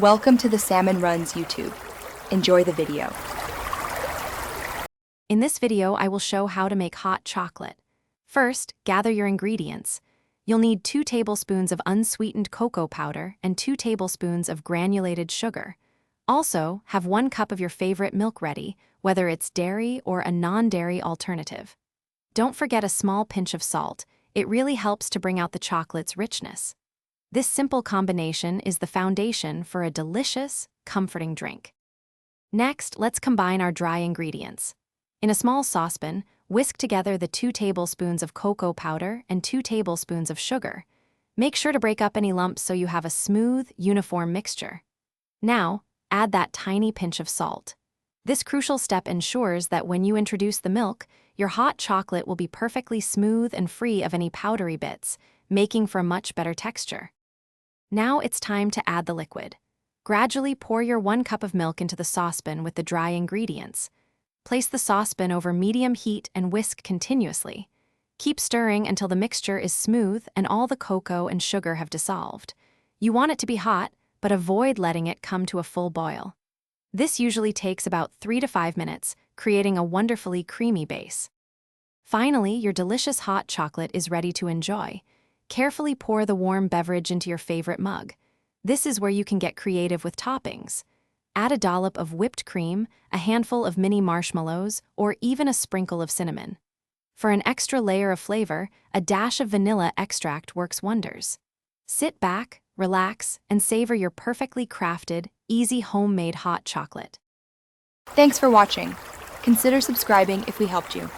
Welcome to the Salmon Runs YouTube. Enjoy the video. In this video, I will show how to make hot chocolate. First, gather your ingredients. You'll need 2 tablespoons of unsweetened cocoa powder and 2 tablespoons of granulated sugar. Also, have 1 cup of your favorite milk ready, whether it's dairy or a non-dairy alternative. Don't forget a small pinch of salt. It really helps to bring out the chocolate's richness. This simple combination is the foundation for a delicious, comforting drink. Next, let's combine our dry ingredients. In a small saucepan, whisk together the 2 tablespoons of cocoa powder and 2 tablespoons of sugar. Make sure to break up any lumps so you have a smooth, uniform mixture. Now, add that tiny pinch of salt. This crucial step ensures that when you introduce the milk, your hot chocolate will be perfectly smooth and free of any powdery bits, making for a much better texture. Now it's time to add the liquid. Gradually pour your 1 cup of milk into the saucepan with the dry ingredients. Place the saucepan over medium heat and whisk continuously. Keep stirring until the mixture is smooth and all the cocoa and sugar have dissolved. You want it to be hot, but avoid letting it come to a full boil. This usually takes about 3 to 5 minutes, creating a wonderfully creamy base. Finally, your delicious hot chocolate is ready to enjoy. Carefully pour the warm beverage into your favorite mug. This is where you can get creative with toppings. Add a dollop of whipped cream, a handful of mini marshmallows, or even a sprinkle of cinnamon. For an extra layer of flavor, a dash of vanilla extract works wonders. Sit back, relax, and savor your perfectly crafted, easy homemade hot chocolate. Thanks for watching. Consider subscribing if we helped you.